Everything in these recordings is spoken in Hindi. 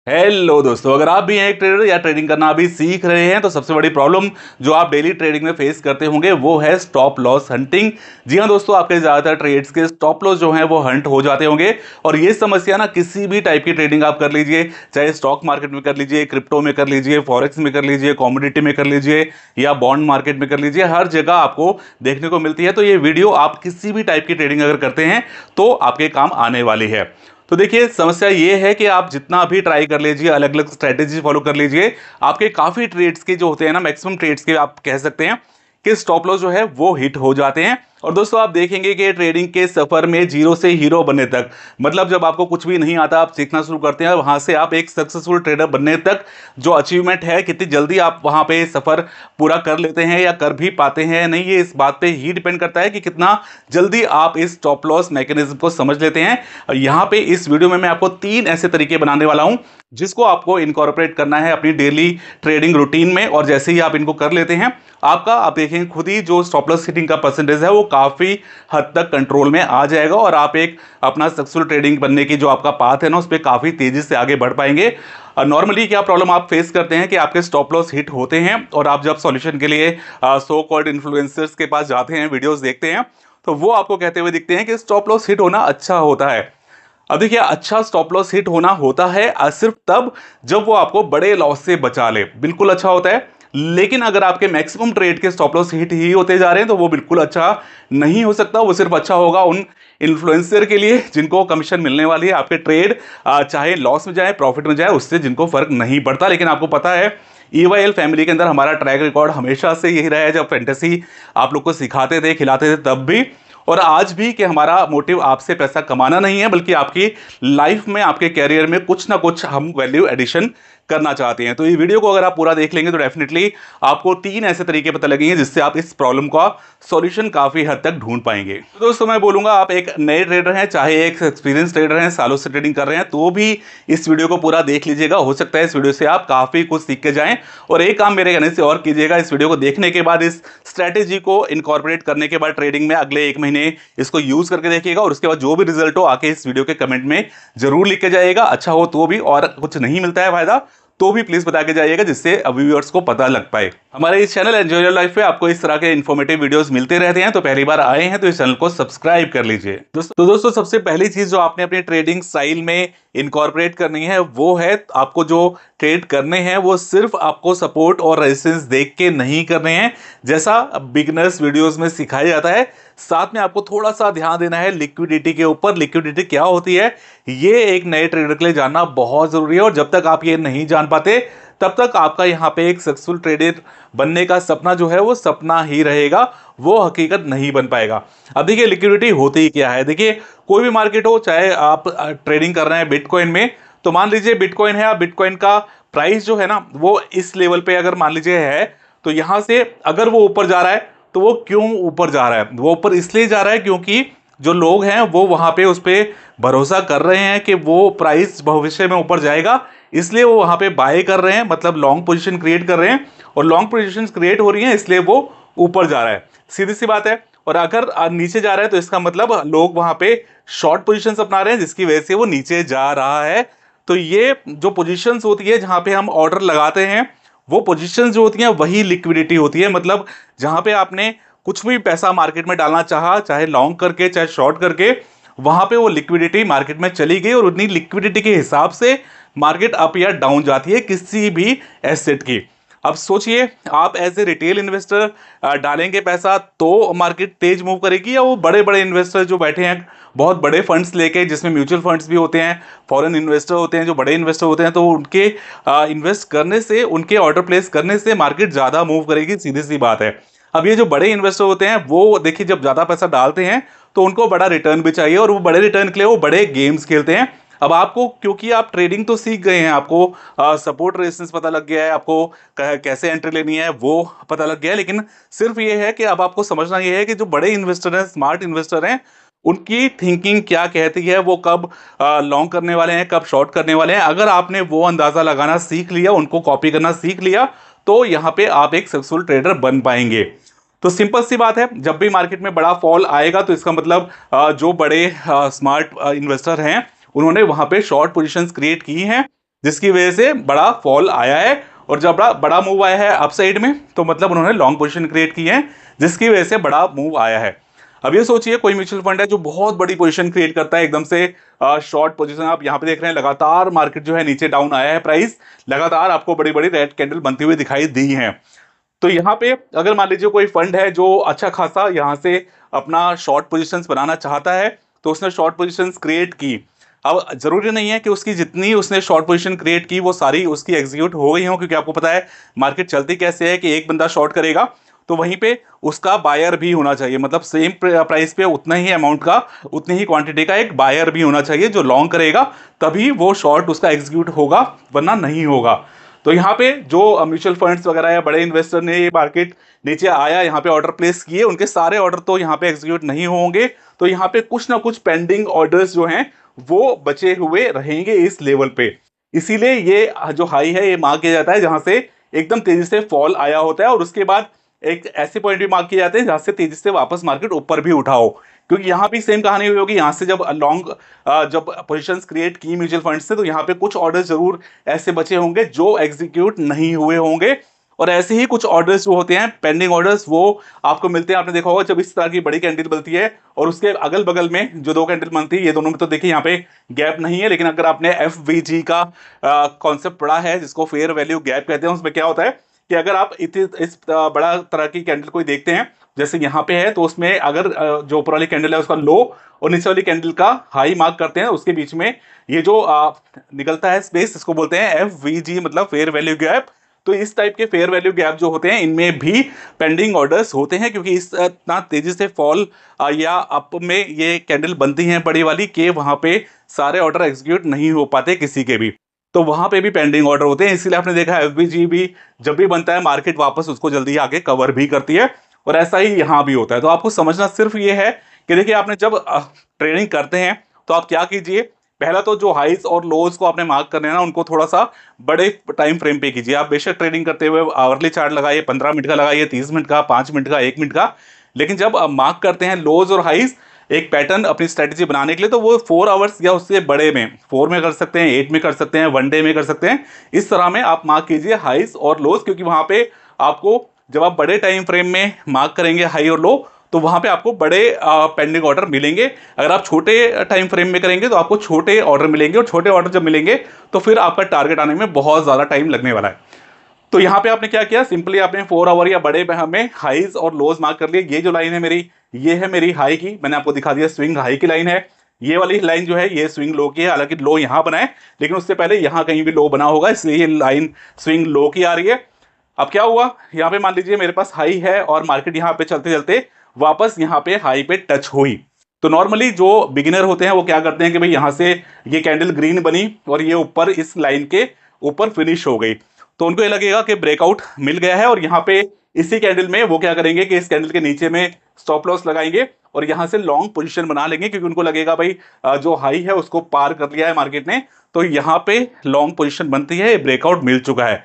हेलो दोस्तों, अगर आप भी हैं एक ट्रेडर या ट्रेडिंग करना अभी सीख रहे हैं तो सबसे बड़ी प्रॉब्लम जो आप डेली ट्रेडिंग में फेस करते होंगे वो है स्टॉप लॉस हंटिंग। जी हाँ दोस्तों, आपके ज्यादातर ट्रेड्स के स्टॉप लॉस जो हैं वो हंट हो जाते होंगे। और ये समस्या ना किसी भी टाइप की ट्रेडिंग आप कर लीजिए, चाहे स्टॉक मार्केट में कर लीजिए, क्रिप्टो में कर लीजिए, फॉरेक्स में कर लीजिए, कॉमोडिटी में कर लीजिए या बॉन्ड मार्केट में कर लीजिए, हर जगह आपको देखने को मिलती है। तो ये वीडियो आप किसी भी टाइप की ट्रेडिंग अगर करते हैं तो आपके काम आने वाली है। तो देखिए, समस्या ये है कि आप जितना भी ट्राई कर लीजिए, अलग अलग स्ट्रेटेजी फॉलो कर लीजिए, आपके काफी ट्रेड्स के जो होते हैं ना, मैक्सिमम ट्रेड्स के आप कह सकते हैं कि स्टॉप लॉस जो है वो हिट हो जाते हैं। और दोस्तों, आप देखेंगे कि ट्रेडिंग के सफर में जीरो से हीरो बनने तक, मतलब जब आपको कुछ भी नहीं आता, आप सीखना शुरू करते हैं, वहां से आप एक सक्सेसफुल ट्रेडर बनने तक जो अचीवमेंट है, कितनी जल्दी आप वहां पे सफर पूरा कर लेते हैं या कर भी पाते हैं नहीं, ये इस बात पे ही डिपेंड करता है कि कितना जल्दी आप इस स्टॉप लॉस मैकेनिज्म को समझ लेते हैं। और यहाँ पे इस वीडियो में मैं आपको 3 ऐसे तरीके बनाने वाला हूं जिसको आपको इनकॉर्पोरेट करना है अपनी डेली ट्रेडिंग रूटीन में। और जैसे ही आप इनको कर लेते हैं, आप देखेंगे खुद ही जो स्टॉप लॉस हिटिंग का परसेंटेज है वो काफी हद तक कंट्रोल में आ जाएगा और आप एक अपना सक्सेसफुल ट्रेडिंग बनने की जो आपका पाथ है ना, उस पर काफी तेजी से आगे बढ़ पाएंगे। नॉर्मली क्या प्रॉब्लम आप फेस करते हैं कि आपके स्टॉप लॉस हिट होते हैं और आप जब सॉल्यूशन के लिए सो कॉल्ड इन्फ्लुएंसर्स के पास जाते हैं, वीडियोस देखते हैं, तो वो आपको कहते हुए दिखते हैं कि स्टॉप लॉस हिट होना अच्छा होता है। अब देखिए, अच्छा स्टॉप लॉस हिट होना होता है सिर्फ तब जब वो आपको बड़े लॉस से बचा ले, बिल्कुल अच्छा होता है। लेकिन अगर आपके मैक्सिमम ट्रेड के स्टॉप लॉस हिट ही होते जा रहे हैं तो वो बिल्कुल अच्छा नहीं हो सकता। वो सिर्फ अच्छा होगा उन इन्फ्लुएंसर के लिए जिनको कमीशन मिलने वाली है। आपके ट्रेड चाहे लॉस में जाए प्रॉफिट में जाए, उससे जिनको फर्क नहीं पड़ता। लेकिन आपको पता है, ईवाईएल फैमिली के अंदर हमारा ट्रैक रिकॉर्ड हमेशा से यही रहा है, जब फैंटेसी आप लोग को सिखाते थे, खिलाते थे तब भी और आज भी, कि हमारा मोटिव आपसे पैसा कमाना नहीं है, बल्कि आपकी लाइफ में, आपके कैरियर में कुछ ना कुछ हम वैल्यू एडिशन करना चाहते हैं। तो ये वीडियो को अगर आप पूरा देख लेंगे तो डेफिनेटली आपको 3 ऐसे तरीके पता लगेंगे जिससे आप इस प्रॉब्लम का सॉल्यूशन काफी हद तक ढूंढ पाएंगे। तो दोस्तों, मैं बोलूंगा आप एक नए ट्रेडर हैं, चाहे एक एक्सपीरियंस ट्रेडर हैं, सालों से ट्रेडिंग कर रहे हैं, तो भी इस वीडियो को पूरा देख लीजिएगा। हो सकता है इस वीडियो से आप काफी कुछ सीख के जाएं। और एक काम मेरे कहने से और कीजिएगा, इस वीडियो को देखने के बाद, इस स्ट्रेटेजी को इनकॉर्पोरेट करने के बाद ट्रेडिंग में अगले 1 महीने इसको यूज करके देखिएगा और उसके बाद जो भी रिजल्ट हो आके इस वीडियो के कमेंट में जरूर लिख के जाइएगा। अच्छा हो तो भी, और कुछ नहीं मिलता है फायदा तो भी प्लीज बता के जाइएगा, जिससे व्यूअर्स को पता लग पाए। हमारे इस चैनल एंजॉय योर लाइफ पे आपको इस तरह के इन्फॉर्मेटिव वीडियोस मिलते रहते हैं। तो पहली बार आए हैं तो इस चैनल को सब्सक्राइब कर लीजिए। दोस्तों, सबसे पहली चीज जो आपने अपनी ट्रेडिंग स्टाइल में इनकॉर्पोरेट करनी है वो है, आपको जो ट्रेड करने हैं वो सिर्फ आपको सपोर्ट और रेजिस्टेंस देख के नहीं करने हैं जैसा बिगिनर्स वीडियोस में सिखाया जाता है। साथ में आपको थोड़ा सा ध्यान देना है लिक्विडिटी के ऊपर। लिक्विडिटी क्या होती है, ये एक नए ट्रेडर के लिए जानना बहुत जरूरी है। और जब तक आप ये नहीं जान पाते तब तक आपका यहाँ पे एक सक्सेसफुल ट्रेडर बनने का सपना जो है वो सपना ही रहेगा, वो हकीकत नहीं बन पाएगा। अब देखिए, लिक्विडिटी होती ही क्या है। देखिए, कोई भी मार्केट हो, चाहे आप ट्रेडिंग कर रहे हैं बिटकॉइन में, तो मान लीजिए बिटकॉइन है, बिटकॉइन का प्राइस जो है ना वो इस लेवल पे अगर मान लीजिए है, तो यहां से अगर वो ऊपर जा रहा है तो वो क्यों ऊपर जा रहा है? वो ऊपर इसलिए जा रहा है क्योंकि जो लोग हैं वो वहां पे उस पर भरोसा कर रहे हैं कि वो प्राइस भविष्य में ऊपर जाएगा, इसलिए वो वहां पे बाय कर रहे हैं, मतलब लॉन्ग पोजीशन क्रिएट कर रहे हैं। और लॉन्ग पोजीशन क्रिएट हो रही हैं इसलिए वो ऊपर जा रहा है, सीधी सी बात है। और अगर नीचे जा रहा है तो इसका मतलब लोग वहां पे शॉर्ट पोजीशंस अपना रहे हैं, जिसकी वजह से वो नीचे जा रहा है। तो ये जो पोजीशंस होती है जहां पे हम ऑर्डर लगाते हैं, वो पोजीशंस जो होती हैं वही लिक्विडिटी होती है। मतलब जहां पे आपने कुछ भी पैसा मार्केट में डालना चाहा, चाहे लॉन्ग करके चाहे शॉर्ट करके, वहां पे वो लिक्विडिटी मार्केट में चली गई और उतनी लिक्विडिटी के हिसाब से मार्केट अप या डाउन जाती है किसी भी एसेट की। अब सोचिए, आप एज ए रिटेल इन्वेस्टर डालेंगे पैसा तो मार्केट तेज मूव करेगी, या वो बड़े बड़े इन्वेस्टर जो बैठे हैं बहुत बड़े फंड्स लेके, जिसमें म्यूचुअल फंड्स भी होते हैं, फॉरेन इन्वेस्टर होते हैं, जो बड़े इन्वेस्टर होते हैं, तो उनके इन्वेस्ट करने से, उनके ऑर्डर प्लेस करने से मार्केट ज्यादा मूव करेगी, सीधी सी बात है। अब ये जो बड़े इन्वेस्टर होते हैं वो देखिए, जब ज्यादा पैसा डालते हैं तो उनको बड़ा रिटर्न भी चाहिए, और वो बड़े रिटर्न के लिए वो बड़े गेम्स खेलते हैं। अब आपको, क्योंकि आप ट्रेडिंग तो सीख गए हैं, आपको सपोर्ट रेजिस्टेंस पता लग गया है, आपको कैसे एंट्री लेनी है वो पता लग गया है, लेकिन सिर्फ ये है कि अब आपको समझना ये है कि जो बड़े इन्वेस्टर हैं, स्मार्ट इन्वेस्टर हैं, उनकी थिंकिंग क्या कहती है, वो कब लॉन्ग करने वाले हैं, कब शॉर्ट करने वाले हैं। अगर आपने वो अंदाजा लगाना सीख लिया, उनको कॉपी करना सीख लिया, तो यहाँ पे आप एक सक्सेसफुल ट्रेडर बन पाएंगे। तो सिंपल सी बात है, जब भी मार्केट में बड़ा फॉल आएगा तो इसका मतलब जो बड़े स्मार्ट इन्वेस्टर हैं उन्होंने वहां पे शॉर्ट पोजीशंस क्रिएट की हैं, जिसकी वजह से बड़ा फॉल आया है। और जब बड़ा बड़ा मूव आया है अपसाइड में, तो मतलब उन्होंने लॉन्ग पोजीशन क्रिएट की है, जिसकी वजह से बड़ा मूव आया है। अब ये सोचिए कोई म्यूचुअल फंड है जो बहुत बड़ी पोजीशन क्रिएट करता है एकदम से, शॉर्ट पोजीशन आप यहाँ पे देख रहे हैं, लगातार मार्केट जो है नीचे डाउन आया है, प्राइस लगातार आपको बड़ी बड़ी रेड कैंडल बनती हुई दिखाई दी है। तो यहाँ पे अगर मान लीजिए कोई फंड है जो अच्छा खासा यहाँ से अपना शॉर्ट पोजीशंस बनाना चाहता है, तो उसने शॉर्ट पोजीशंस क्रिएट की। अब जरूरी नहीं है कि उसकी जितनी उसने शॉर्ट पोजीशन क्रिएट की वो सारी उसकी एग्जीक्यूट हो गई हो, क्योंकि आपको पता है मार्केट चलती कैसे है कि एक बंदा शॉर्ट करेगा तो वहीं पे उसका बायर भी होना चाहिए, मतलब सेम प्राइस पे उतना ही अमाउंट का, उतनी ही क्वांटिटी का एक बायर भी होना चाहिए जो लॉन्ग करेगा, तभी वो शॉर्ट उसका एग्जीक्यूट होगा, वरना नहीं होगा। तो यहाँ पे जो म्यूचुअल फंड्स वगैरह या बड़े इन्वेस्टर ने ये मार्केट नीचे आया यहाँ पे ऑर्डर प्लेस किए, उनके सारे ऑर्डर तो यहाँ पे एग्जीक्यूट नहीं होंगे, तो यहाँ पे कुछ ना कुछ पेंडिंग ऑर्डर्स जो हैं वो बचे हुए रहेंगे इस लेवल पे। इसीलिए ये जो हाई है ये मार्क किया जाता है जहां से एकदम तेजी से फॉल आया होता है, और उसके बाद एक ऐसे पॉइंट भी मार्क किए जाते हैं जहां से तेजी से वापस मार्केट ऊपर भी उठाओ। क्योंकि यहाँ भी सेम कहानी हुई होगी, यहाँ से जब लॉन्ग जब पोजीशंस क्रिएट की म्यूचुअल फंड से, तो यहाँ पे कुछ ऑर्डर्स जरूर ऐसे बचे होंगे जो एग्जीक्यूट नहीं हुए होंगे, और ऐसे ही कुछ ऑर्डर्स जो होते हैं पेंडिंग ऑर्डर्स वो आपको मिलते हैं। आपने देखा होगा जब इस तरह की बड़ी कैंडल बनती है और उसके अगल बगल में जो दो कैंडल बनती है, ये दोनों में तो देखिए यहाँ पे गैप नहीं है, लेकिन अगर आपने FVG का कॉन्सेप्ट पढ़ा है जिसको फेयर वैल्यू गैप कहते हैं, उसमें क्या होता है कि अगर आप इस बड़ा तरह की कैंडल कोई देखते हैं जैसे यहाँ पे है, तो उसमें अगर जो ऊपर वाली कैंडल है उसका लो और नीचे वाली कैंडल का हाई मार्क करते हैं, उसके बीच में ये जो निकलता है स्पेस, इसको बोलते हैं FVG, मतलब फेयर वैल्यू गैप। तो इस टाइप के फेयर वैल्यू गैप जो होते हैं इनमें भी पेंडिंग ऑर्डर्स होते हैं, क्योंकि इस इतना तेजी से फॉल या अप में ये कैंडल बनती हैं बड़ी वाली कि वहां पे सारे ऑर्डर एग्जीक्यूट नहीं हो पाते किसी के भी, तो वहां पे भी पेंडिंग ऑर्डर होते हैं। इसीलिए आपने देखा FVG भी जब भी बनता है मार्केट वापस उसको जल्दी आगे कवर भी करती है, और ऐसा ही यहाँ भी होता है। तो आपको समझना सिर्फ ये है कि देखिए आपने जब ट्रेडिंग करते हैं तो आप क्या कीजिए, पहला तो जो हाइज और लोज को आपने मार्क करने हैं ना, उनको थोड़ा सा बड़े टाइम फ्रेम पे कीजिए। आप बेशक ट्रेडिंग करते हुए आवरली चार्ट लगाइए, 15 मिनट का लगाइए, 30 मिनट का, 5 मिनट का, 1 मिनट का, लेकिन जब आप मार्क करते हैं लोज और हाइज एक पैटर्न अपनी स्ट्रेटेजी बनाने के लिए, तो वो 4 आवर्स या उससे बड़े में, 4 में कर सकते हैं, 8 में कर सकते हैं, 1 डे में कर सकते हैं, इस तरह में आप मार्क कीजिए हाइज और लोज। क्योंकि वहां पे आपको जब आप बड़े टाइम फ्रेम में मार्क करेंगे हाई और लो, तो वहां पे आपको बड़े पेंडिंग ऑर्डर मिलेंगे। अगर आप छोटे टाइम फ्रेम में करेंगे तो आपको छोटे ऑर्डर मिलेंगे, और छोटे ऑर्डर जब मिलेंगे तो फिर आपका टारगेट आने में बहुत ज्यादा टाइम लगने वाला है। तो यहाँ पे आपने क्या किया, सिंपली आपने 4 आवर या बड़े में हाइज और लोज मार्क कर लिए। ये जो लाइन है मेरी, ये है मेरी हाई की, मैंने आपको दिखा दिया स्विंग हाई की लाइन है। ये वाली लाइन जो है ये स्विंग लो की है, हालांकि लो यहाँ बना है लेकिन उससे पहले यहाँ कहीं भी लो बना होगा, इसलिए ये लाइन स्विंग लो की आ रही है। अब क्या हुआ, यहाँ पे मान लीजिए मेरे पास हाई है और मार्केट यहाँ पे चलते चलते वापस यहाँ पे हाई पे टच हुई, तो नॉर्मली जो बिगिनर होते हैं वो क्या करते हैं कि भाई यहाँ से ये कैंडल ग्रीन बनी और ये ऊपर इस लाइन के ऊपर फिनिश हो गई, तो उनको ये लगेगा कि ब्रेकआउट मिल गया है, और यहाँ पे इसी कैंडल में वो क्या करेंगे कि इस कैंडल के नीचे में स्टॉप लॉस लगाएंगे और यहाँ से लॉन्ग पोजीशन बना लेंगे, क्योंकि उनको लगेगा भाई जो हाई है उसको पार कर लिया है मार्केट ने, तो यहाँ पे लॉन्ग पोजीशन बनती है, ब्रेकआउट मिल चुका है।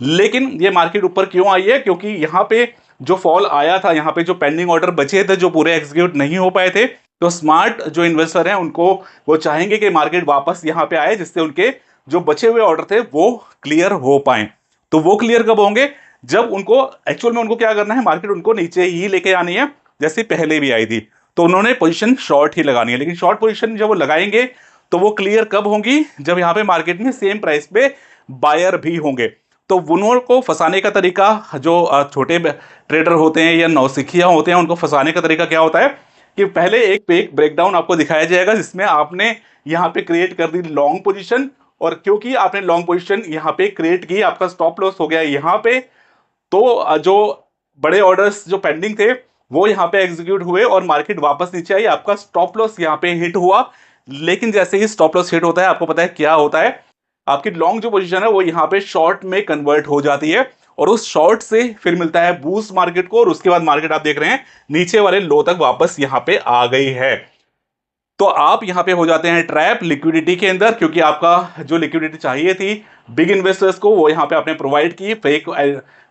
लेकिन ये मार्केट ऊपर क्यों आई है, क्योंकि यहाँ पे जो फॉल आया था, यहाँ पे जो पेंडिंग ऑर्डर बचे थे जो पूरे एग्जीक्यूट नहीं हो पाए थे, तो स्मार्ट जो इन्वेस्टर हैं उनको वो चाहेंगे कि मार्केट वापस यहाँ पे आए, जिससे उनके जो बचे हुए ऑर्डर थे वो क्लियर हो पाए। तो वो क्लियर कब होंगे, जब उनको एक्चुअल में उनको क्या करना है, मार्केट उनको नीचे ही लेके आनी है जैसे पहले भी आई थी, तो उन्होंने पोजीशन शॉर्ट ही लगानी है। लेकिन शॉर्ट पोजीशन जब वो लगाएंगे तो वो क्लियर कब होंगी, जब यहाँ पे मार्केट में सेम प्राइस पे बायर भी होंगे। तो उन्हों को फंसाने का तरीका, जो छोटे ट्रेडर होते हैं या नौसिखिया होते हैं, उनको फंसाने का तरीका क्या होता है कि पहले एक पे एक ब्रेकडाउन आपको दिखाया जाएगा जिसमें आपने यहाँ पे क्रिएट कर दी लॉन्ग पोजीशन, और क्योंकि आपने लॉन्ग पोजीशन यहाँ पे क्रिएट की, आपका स्टॉप लॉस हो गया यहाँ पे, तो जो बड़े ऑर्डर्स जो पेंडिंग थे वो यहाँ पे एग्जीक्यूट हुए और मार्केट वापस नीचे आई, आपका स्टॉप लॉस यहाँ पे हिट हुआ। लेकिन जैसे ही स्टॉप लॉस हिट होता है, आपको पता है क्या होता है, आपकी लॉन्ग जो पोजीशन है वो यहाँ पे शॉर्ट में कन्वर्ट हो जाती है, और उस शॉर्ट से फिर मिलता है बूस्ट मार्केट को, और उसके बाद मार्केट आप देख रहे हैं नीचे वाले लो तक वापस यहाँ पे आ गई है। तो आप यहाँ पे हो जाते हैं ट्रैप लिक्विडिटी के अंदर, क्योंकि आपका जो लिक्विडिटी चाहिए थी बिग इन्वेस्टर्स को वो यहाँ पे आपने प्रोवाइड की, फेक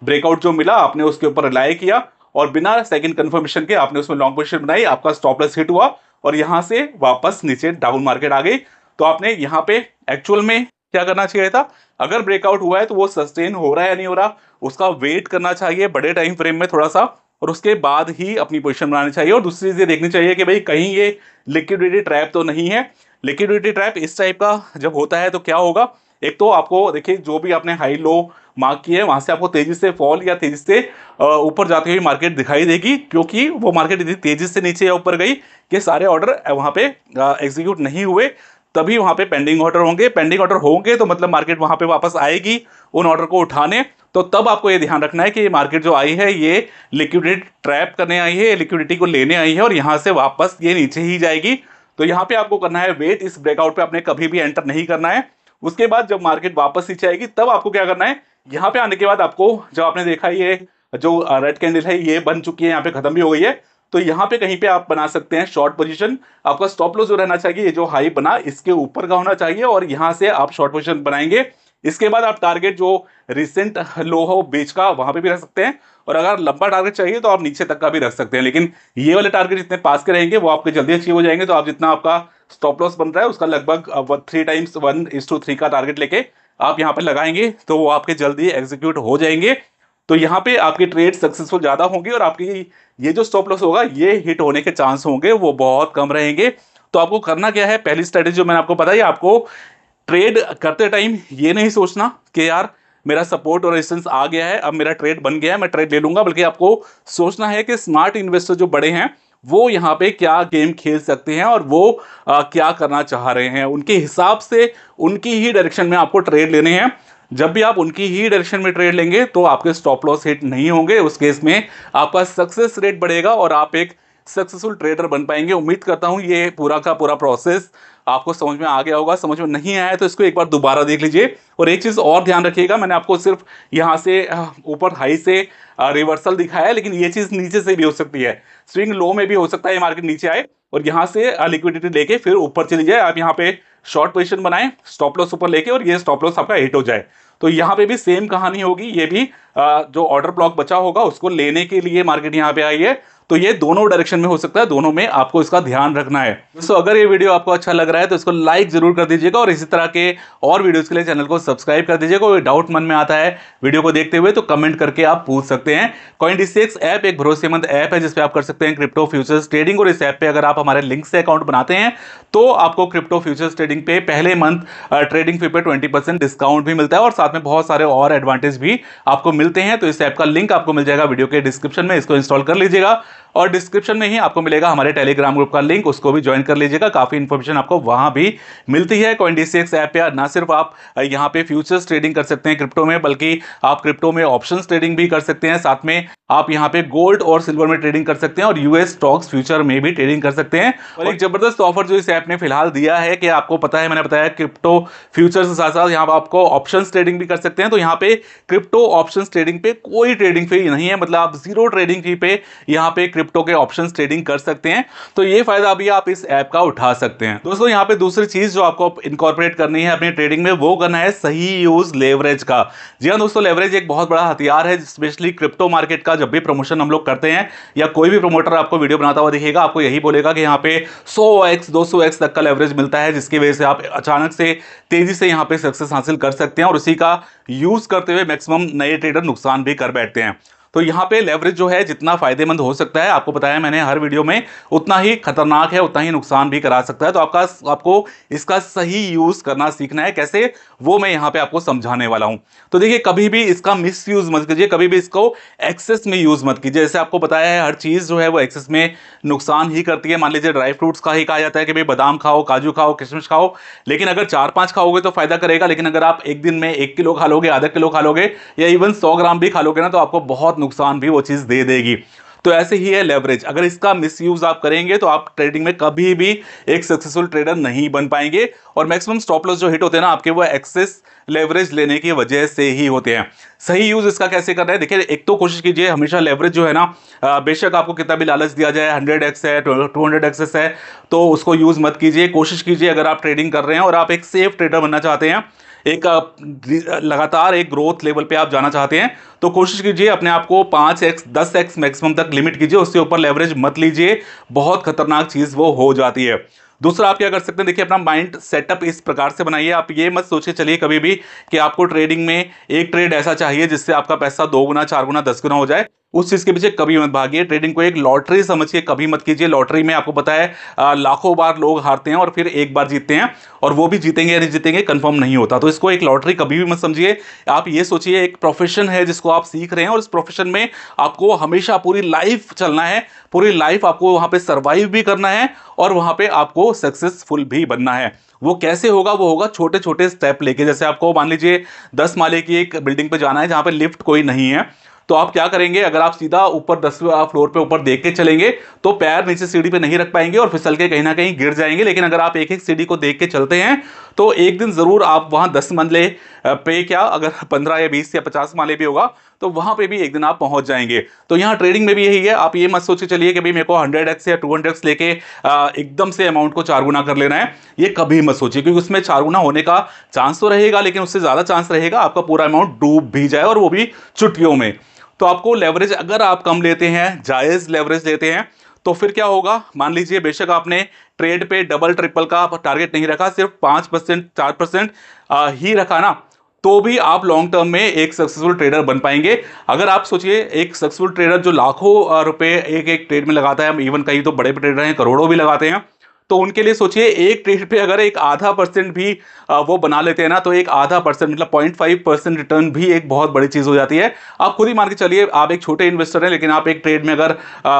ब्रेकआउट जो मिला आपने उसके ऊपर रिलाई किया, और बिना सेकंड कंफर्मेशन के आपने उसमें लॉन्ग पोजीशन बनाई, आपका स्टॉप लॉस हिट हुआ और यहाँ से वापस नीचे डाउन मार्केट आ गई। तो आपने यहाँ पे एक्चुअल में क्या करना चाहिए था, अगर ब्रेकआउट हुआ है तो वो सस्टेन हो रहा है या नहीं हो रहा, उसका वेट करना चाहिए बड़े टाइम फ्रेम में थोड़ा सा, और उसके बाद ही अपनी पोजीशन बनानी चाहिए। और दूसरी चीज ये देखनी चाहिए कि भाई कहीं ये लिक्विडिटी ट्रैप तो नहीं है। लिक्विडिटी ट्रैप इस टाइप का जब होता है तो क्या होगा, एक तो आपको देखिए जो भी आपने हाई लो मार्क किए हैं वहां से आपको तेजी से फॉल या तेजी से ऊपर जाती हुई मार्केट दिखाई देगी, क्योंकि वो मार्केट इतनी तेजी से नीचे या ऊपर गई कि सारे ऑर्डर वहां पे एग्जीक्यूट नहीं हुए, तभी वहां पे पेंडिंग ऑर्डर होंगे। पेंडिंग ऑर्डर होंगे तो मतलब मार्केट वहां पे वापस आएगी उन ऑर्डर को उठाने। तो तब आपको ये ध्यान रखना है कि ये मार्केट जो आई है ये लिक्विडिटी ट्रैप करने आई है, लिक्विडिटी को लेने आई है और यहां से वापस ये नीचे ही जाएगी। तो यहाँ पे आपको करना है वेट, इस ब्रेकआउट पे आपने कभी भी एंटर नहीं करना है। उसके बाद जब मार्केट वापस नीचे आएगी तब आपको क्या करना है, यहाँ पे आने के बाद आपको जब आपने देखा ये जो रेड कैंडल है ये बन चुकी है, यहाँ पे खत्म भी हो गई है, तो यहाँ पे कहीं पे आप बना सकते हैं शॉर्ट पोजीशन। आपका स्टॉप लॉस जो रहना चाहिए, ये जो हाई बना इसके ऊपर का होना चाहिए और यहाँ से आप शॉर्ट पोजीशन बनाएंगे। इसके बाद आप टारगेट जो रिसेंट लो हो बीच का वहां पे भी रख सकते हैं, और अगर लंबा टारगेट चाहिए तो आप नीचे तक का भी रख सकते हैं, लेकिन ये वाले टारगेट जितने पास के रहेंगे वो आपके जल्दी अचीव हो जाएंगे। तो आप जितना आपका स्टॉप लॉस बन रहा है उसका लगभग 3x1:3 का टारगेट लेके आप यहाँ पे लगाएंगे तो वो आपके जल्दी एग्जीक्यूट हो जाएंगे। तो यहाँ पे आपकी ट्रेड सक्सेसफुल ज्यादा होंगी और आपकी ये जो स्टॉप लॉस होगा ये हिट होने के चांस होंगे वो बहुत कम रहेंगे। तो आपको करना क्या है, पहली स्ट्रेटेजी जो मैंने आपको बताई, आपको ट्रेड करते टाइम ये नहीं सोचना कि यार मेरा सपोर्ट और रेजिस्टेंस आ गया है अब मेरा ट्रेड बन गया है मैं ट्रेड ले लूंगा, बल्कि आपको सोचना है कि स्मार्ट इन्वेस्टर जो बड़े हैं वो यहाँ पे क्या गेम खेल सकते हैं और वो क्या करना चाह रहे हैं, उनके हिसाब से उनकी ही डायरेक्शन में आपको ट्रेड लेने हैं। जब भी आप उनकी ही डायरेक्शन में ट्रेड लेंगे तो आपके स्टॉप लॉस हिट नहीं होंगे, उस केस में आपका सक्सेस रेट बढ़ेगा और आप एक सक्सेसफुल ट्रेडर बन पाएंगे। उम्मीद करता हूं ये पूरा का पूरा प्रोसेस आपको समझ में आ गया होगा। समझ में नहीं आया तो इसको एक बार दोबारा देख लीजिए। और एक चीज और ध्यान रखिएगा, मैंने आपको सिर्फ यहां से ऊपर हाई से रिवर्सल दिखाया है, लेकिन ये चीज नीचे से भी हो सकती है, स्विंग लो में भी हो सकता है मार्केट नीचे आए और यहां से लिक्विडिटी लेके फिर ऊपर चली जाए, आप यहाँ पे शॉर्ट पोजीशन बनाएं स्टॉप लॉस ऊपर लेके और ये स्टॉप लॉस आपका हिट हो जाए। तो यहाँ पे भी सेम कहानी होगी, ये भी जो ऑर्डर ब्लॉक बचा होगा उसको लेने के लिए मार्केट यहाँ पे आई है। तो ये दोनों डायरेक्शन में हो सकता है, दोनों में आपको इसका ध्यान रखना है। दोस्तों अगर ये वीडियो आपको अच्छा लग रहा है तो इसको लाइक जरूर कर दीजिएगा और इसी तरह के और वीडियोस के लिए चैनल को सब्सक्राइब कर दीजिएगा। कोई डाउट मन में आता है वीडियो को देखते हुए तो कमेंट करके आप पूछ सकते हैं। CoinDCX ऐप एक भरोसेमंद ऐप है जिसपे आप कर सकते हैं क्रिप्टो फ्यूचर्स ट्रेडिंग, और इस ऐप पे अगर आप हमारे लिंक से अकाउंट बनाते हैं तो आपको क्रिप्टो फ्यूचर्स ट्रेडिंग पे पहले मंथ ट्रेडिंग फी पे 20% डिस्काउंट भी मिलता है और साथ में बहुत सारे और एडवांटेज भी आपको मिलते हैं। तो इस ऐप का लिंक आपको मिल जाएगा वीडियो के डिस्क्रिप्शन में, इसको इंस्टॉल कर लीजिएगा और डिस्क्रिप्शन में ही आपको मिलेगा हमारे टेलीग्राम ग्रुप का लिंक, उसको भी ज्वाइन कर लीजिएगा। काफी इंफॉर्मेशन आपको वहां भी मिलती है। CoinDCX ऐप पे ना सिर्फ आप यहाँ पे फ्यूचर्स ट्रेडिंग कर सकते हैं क्रिप्टो में, बल्कि आप क्रिप्टो में ऑप्शंस ट्रेडिंग भी कर सकते हैं, साथ में आप यहाँ पे गोल्ड और सिल्वर में ट्रेडिंग कर सकते हैं और यूएस स्टॉक्स फ्यूचर में भी ट्रेडिंग कर सकते हैं। और एक जबरदस्त ऑफर जो इस ऐप ने फिलहाल दिया है कि आपको पता है मैंने बताया क्रिप्टो फ्यूचर्स के साथ साथ यहाँ पर आपको ऑप्शंस ट्रेडिंग भी कर सकते हैं। तो यहाँ पे क्रिप्टो ऑप्शंस ट्रेडिंग पे कोई ट्रेडिंग फी नहीं है, मतलब आप जीरो ट्रेडिंग फी पे यहाँ पे क्रिप्टो के ऑप्शंस ट्रेडिंग कर सकते हैं। तो ये फायदा भी आप इस ऐप का उठा सकते हैं। दोस्तों यहाँ पे दूसरी चीज जो आपको इनकॉर्पोरेट करनी है अपनी ट्रेडिंग में वो करना है सही यूज लेवरेज का। जी हाँ दोस्तों, लेवरेज एक बहुत बड़ा हथियार है, स्पेशली क्रिप्टो मार्केट का। जब भी प्रमोशन हम लोग करते हैं या कोई भी प्रमोटर आपको वीडियो बनाता हुआ दिखेगा आपको यही बोलेगा कि यहाँ पे 100x 200x तक का लेवरेज मिलता है, जिसकी वजह से आप अचानक से तेजी से यहाँ पे सक्सेस हासिल कर सकते हैं और उसी का यूज करते हुए मैक्सिमम नए ट्रेडर नुकसान भी कर बैठते हैं। तो यहाँ पे लेवरेज जो है जितना फायदेमंद हो सकता है, आपको बताया मैंने हर वीडियो में, उतना ही खतरनाक है, उतना ही नुकसान भी करा सकता है। तो आपको इसका सही यूज करना सीखना है, कैसे वो मैं यहाँ पे आपको समझाने वाला हूं। तो देखिए कभी भी इसका मिस यूज मत कीजिए, कभी भी इसको एक्सेस में यूज मत कीजिए। जैसे आपको बताया है हर चीज जो है वो एक्सेस में नुकसान ही करती है। मान लीजिए ड्राई फ्रूट्स का ही कहा जाता है कि भाई बादाम खाओ, काजू खाओ, किशमिश खाओ, लेकिन अगर 4-5 खाओगे तो फायदा करेगा, लेकिन अगर आप एक दिन में 1 किलो खा लोगे, आधा किलो खा लोगे या इवन 100 ग्राम भी खा लोगे ना, तो आपको बहुत नुकसान भी वो चीज दे देगी। तो ऐसे ही है लेवरेज, अगर इसका मिसयूज आप करेंगे तो आप ट्रेडिंग में कभी भी एक सक्सेसफुल ट्रेडर नहीं बन पाएंगे। और मैक्सिमम स्टॉप लॉस जो हिट होते हैं ना आपके, वो एक्सेस लेवरेज लेने की वजह से ही होते हैं। सही यूज इसका कैसे करना है, देखिए एक तो कोशिश कीजिए हमेशा लेवरेज जो है ना, बेशक आपको कितना भी लालच दिया जाए 100x है 200x है तो उसको यूज मत कीजिए। कोशिश कीजिए अगर आप ट्रेडिंग कर रहे हैं और आप एक सेफ ट्रेडर बनना चाहते हैं, एक लगातार एक ग्रोथ लेवल पे आप जाना चाहते हैं तो कोशिश कीजिए अपने आप को 5x 10x मैक्सिमम तक लिमिट कीजिए, उससे ऊपर लेवरेज मत लीजिए, बहुत खतरनाक चीज वो हो जाती है। दूसरा आप क्या कर सकते हैं, देखिए अपना माइंड सेटअप इस प्रकार से बनाइए, आप ये मत सोचिए चलिए कभी भी कि आपको ट्रेडिंग में एक ट्रेड ऐसा चाहिए जिससे आपका पैसा 2 गुना 4 गुना 10 गुना हो जाए। उस चीज के पीछे कभी मत भागिए, ट्रेडिंग को एक लॉटरी समझिए, कभी मत कीजिए। लॉटरी में आपको पता है लाखों बार लोग हारते हैं और फिर एक बार जीतते हैं, और वो भी जीतेंगे या नहीं जीतेंगे कंफर्म नहीं होता। तो इसको एक लॉटरी कभी भी मत समझिए। आप ये सोचिए एक प्रोफेशन है जिसको आप सीख रहे हैं, और इस प्रोफेशन में आपको हमेशा पूरी लाइफ चलना है, पूरी लाइफ आपको वहां पे सर्वाइव भी करना है और वहां पे आपको सक्सेसफुल भी बनना है। वो कैसे होगा? वो होगा छोटे छोटे स्टेप लेके। जैसे आपको मान लीजिए 10 माले की एक बिल्डिंग पे जाना है जहां पे लिफ्ट कोई नहीं है, तो आप क्या करेंगे, अगर आप सीधा ऊपर 10वें फ्लोर पे ऊपर देख के चलेंगे तो पैर नीचे सीढ़ी पे नहीं रख पाएंगे और फिसल के कहीं ना कहीं गिर जाएंगे। लेकिन अगर आप एक एक सीढ़ी को देख के चलते हैं तो एक दिन जरूर आप वहां 10 मंजिले पे क्या, अगर 15 या 20 या 50 माले भी होगा तो वहां पे भी एक दिन आप पहुंच जाएंगे। तो यहाँ ट्रेडिंग में भी यही है। आप ये मत सोचिए चलिए कि भाई मेरे को 100x या 200x लेके एकदम से अमाउंट को 4 गुना कर लेना है, ये कभी मत सोचिए, क्योंकि उसमें 4 गुना होने का चांस तो रहेगा लेकिन उससे ज्यादा चांस रहेगा आपका पूरा अमाउंट डूब भी जाए, और वो भी चुटकियों में। तो आपको लेवरेज अगर आप कम लेते हैं, जायज लेवरेज लेते हैं, तो फिर क्या होगा, मान लीजिए बेशक आपने ट्रेड पे डबल ट्रिपल का टारगेट नहीं रखा, सिर्फ 5% 4% ही रखा ना, तो भी आप लॉन्ग टर्म में एक सक्सेसफुल ट्रेडर बन पाएंगे। अगर आप सोचिए एक सक्सेसफुल ट्रेडर जो लाखों रुपए एक एक ट्रेड में लगाता है, इवन कई तो बड़े ट्रेडर हैं करोड़ों भी लगाते हैं, तो उनके लिए सोचिए एक ट्रेड पे अगर एक आधा % भी वो बना लेते हैं ना, तो एक आधा % मतलब 0.5% रिटर्न भी एक बहुत बड़ी चीज हो जाती है। आप खुद ही मान के चलिए आप एक छोटे इन्वेस्टर हैं लेकिन आप एक ट्रेड में अगर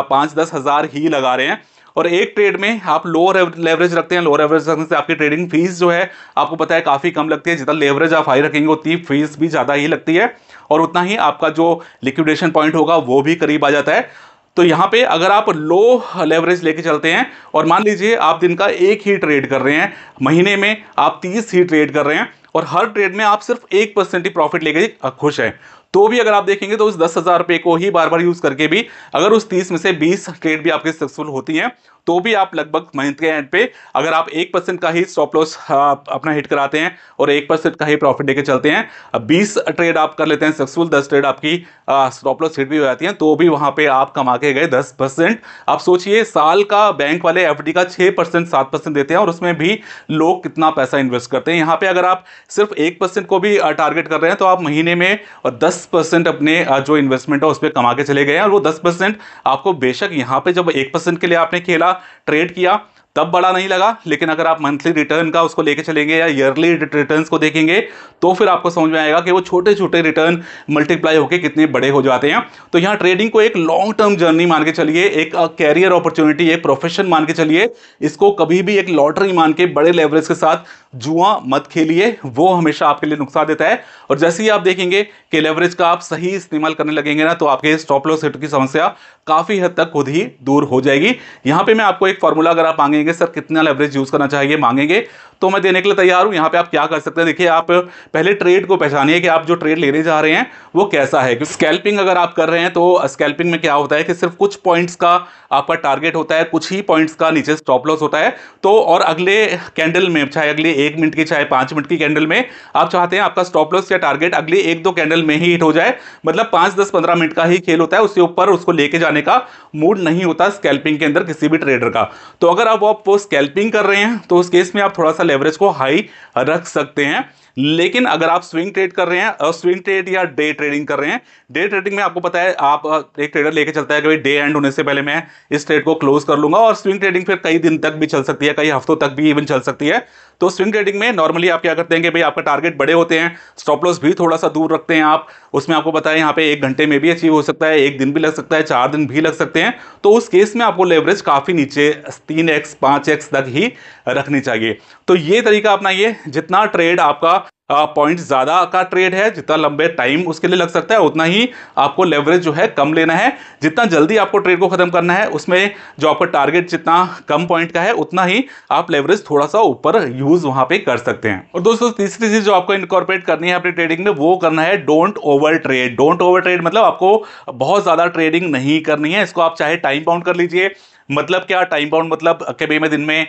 5-10 हज़ार ही लगा रहे हैं और एक ट्रेड में आप लो लेवरेज रखते हैं, लो लेवरेज रखने से आपकी ट्रेडिंग फीस जो है आपको पता है काफी कम लगती है। जितना लेवरेज आप हाई रखेंगे उतनी फीस भी ज्यादा ही लगती है, और उतना ही आपका जो लिक्विडेशन पॉइंट होगा वो भी करीब आ जाता है। तो यहां पे अगर आप लो लेवरेज लेके चलते हैं और मान लीजिए आप दिन का एक ही ट्रेड कर रहे हैं, महीने में आप 30 ही ट्रेड कर रहे हैं और हर ट्रेड में आप सिर्फ 1% ही प्रॉफिट लेके खुश हैं, तो भी अगर आप देखेंगे तो उस 10,000 रुपए को ही बार बार यूज करके भी अगर उस 30 में से 20 ट्रेड भी आपके सक्सेसफुल होती हैं, तो भी आप लगभग महीने के एंड पे अगर आप 1% का ही स्टॉप लॉस अपना हिट कराते हैं और 1% का ही प्रॉफिट लेके चलते हैं, 20 ट्रेड आप कर लेते हैं सक्सेसफुल, 10 ट्रेड आपकी स्टॉप लॉस हिट भी हो जाती हैं, तो भी वहां पे आप कमा के गए 10%। आप सोचिए साल का बैंक वाले एफडी का 6% 7% देते हैं और उसमें भी लोग कितना पैसा इन्वेस्ट करते हैं। यहाँ पे अगर आप सिर्फ 1% को भी टारगेट कर रहे हैं तो आप महीने में 10% अपने जो इन्वेस्टमेंट है उस पर कमा के चले गए हैं, और वो 10% आपको बेशक यहाँ पे जब 1% के लिए आपने खेला ट्रेड किया तब बड़ा नहीं लगा, लेकिन अगर आप मंथली रिटर्न का उसको लेके चलेंगे या ईयरली रिटर्न्स को देखेंगे तो फिर आपको समझ में आएगा कि वो छोटे छोटे रिटर्न मल्टीप्लाई होकर कितने बड़े हो जाते हैं। तो यहाँ ट्रेडिंग को एक लॉन्ग टर्म जर्नी मान के चलिए, एक कैरियर अपॉर्चुनिटी, एक प्रोफेशन मान के चलिए, इसको कभी भी एक लॉटरी मान के बड़े लेवरेज के साथ जुआ मत खेलिए, वो हमेशा आपके लिए नुकसान देता है। और जैसे ही आप देखेंगे कि लेवरेज का आप सही इस्तेमाल करने लगेंगे ना, तो आपके स्टॉप लॉस हिट की समस्या काफी हद तक खुद ही दूर हो जाएगी। यहां पे मैं आपको एक फॉर्मूला, अगर आप मांगेंगे सर कितना लेवरेज यूज करना चाहिए मांगेंगे, तो मैं देने के लिए तैयार हूं। यहां पे आप क्या कर सकते हैं, देखिए आप पहले ट्रेड को पहचानिए कि आप जो ट्रेड लेने जा रहे हैं वो कैसा है। क्योंकि स्कैल्पिंग अगर आप कर रहे हैं तो स्कैल्पिंग में क्या होता है कि सिर्फ कुछ पॉइंट्स का आपका टारगेट होता है, कुछ ही पॉइंट्स का नीचे स्टॉप लॉस होता है। तो और अगले कैंडल में, चाहे अगले 1 मिनट की चाहे 5 मिनट की कैंडल में, आप चाहते हैं आपका स्टॉप लॉस या टारगेट अगले 1-2 कैंडल में ही हिट हो जाए, मतलब 5-10-15 मिनट का ही खेल होता है, उससे ऊपर उसको लेके जाने का मूड नहीं होता स्कैल्पिंग के अंदर किसी भी ट्रेडर का। तो अगर आप वो स्कैल्पिंग कर रहे हैं तो उस केस में आप थोड़ा सा लेवरेज को हाई रख सकते हैं। लेकिन अगर आप स्विंग ट्रेड कर रहे हैं, और स्विंग ट्रेड या डे ट्रेडिंग कर रहे हैं, डे ट्रेडिंग में आपको पता है आप एक ट्रेडर लेके चलता है कि भाई डे एंड होने से पहले मैं इस ट्रेड को क्लोज कर लूंगा, और स्विंग ट्रेडिंग फिर कई दिन तक भी चल सकती है, कई हफ्तों तक भी इवन चल सकती है। तो स्विंग ट्रेडिंग में नॉर्मली आप क्या करते हैं कि भाई आपका टारगेट बड़े होते हैं, स्टॉप लॉस भी थोड़ा सा दूर रखते हैं आप, उसमें आपको पता है यहाँ पे 1 घंटे में भी अचीव हो सकता है, 1 दिन भी लग सकता है, 4 दिन भी लग सकते हैं। तो उस केस में आपको लेवरेज काफी नीचे 3x 5x तक ही रखनी चाहिए। तो ये तरीका अपनाइए, जितना ट्रेड आपका पॉइंट ज्यादा का ट्रेड है, जितना लंबे टाइम उसके लिए लग सकता है, उतना ही आपको लेवरेज जो है कम लेना है। जितना जल्दी आपको ट्रेड को खत्म करना है, उसमें जो आपका टारगेट जितना कम पॉइंट का है उतना ही आप लेवरेज थोड़ा सा ऊपर यूज वहां पे कर सकते हैं। और दोस्तों तीसरी चीज जो आपको इनकॉर्पोरेट करनी है अपनी ट्रेडिंग में, वो करना है don't over trade. Don't over trade मतलब आपको बहुत ज्यादा ट्रेडिंग नहीं करनी है। इसको आप चाहे टाइम बाउंड कर लीजिए, मतलब क्या टाइम बाउंड, मतलब कि भाई मैं दिन में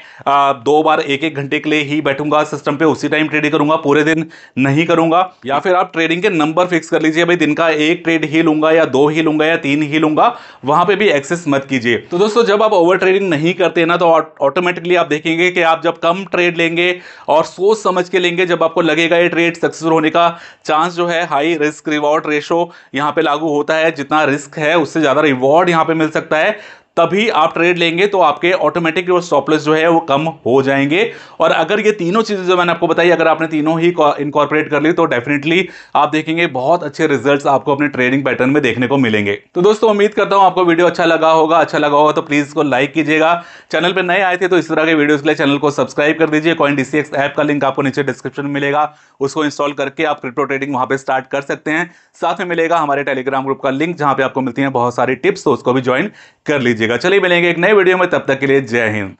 2 बार 1-1 घंटे के लिए ही बैठूंगा सिस्टम पे, उसी टाइम ट्रेडिंग करूंगा, पूरे दिन नहीं करूंगा। या फिर आप ट्रेडिंग के नंबर फिक्स कर लीजिए, भाई दिन का 1 ट्रेड ही लूंगा या 2 ही लूंगा या 3 ही लूंगा, वहां पे भी एक्सेस मत कीजिए। तो दोस्तों जब आप ओवर ट्रेडिंग नहीं करते ना, तो ऑटोमेटिकली आप देखेंगे कि आप जब कम ट्रेड लेंगे और सोच समझ के लेंगे, जब आपको लगेगा ये ट्रेड सक्सेसफुल होने का चांस जो है, हाई रिस्क रिवॉर्ड रेशो यहां पे लागू होता है, जितना रिस्क है उससे ज्यादा रिवॉर्ड यहां पे मिल सकता है, तभी आप ट्रेड लेंगे, तो आपके ऑटोमेटिक वो स्टॉप लॉस जो है वो कम हो जाएंगे। और अगर ये तीनों चीजें जो मैंने आपको बताई, अगर आपने तीनों ही इनकॉर्पोरेट कर ली, तो डेफिनेटली आप देखेंगे बहुत अच्छे रिजल्ट्स आपको अपने ट्रेडिंग पैटर्न में देखने को मिलेंगे। तो दोस्तों उम्मीद करता हूं आपको वीडियो अच्छा लगा होगा तो प्लीज इसको लाइक कीजिएगा। चैनल पर नए आए थे तो इस तरह के वीडियोस के लिए चैनल को सब्सक्राइब कर दीजिए। CoinDCX ऐप का लिंक आपको नीचे डिस्क्रिप्शन में मिलेगा, उसको इंस्टॉल करके आप क्रिप्टो ट्रेडिंग वहां पे स्टार्ट कर सकते हैं। साथ में मिलेगा हमारे टेलीग्राम ग्रुप का लिंक, जहां पे आपको मिलती है बहुत सारी टिप्स, तो उसको भी ज्वाइन कर लीजिएगा। चलिए मिलेंगे एक नए वीडियो में, तब तक के लिए जय हिंद।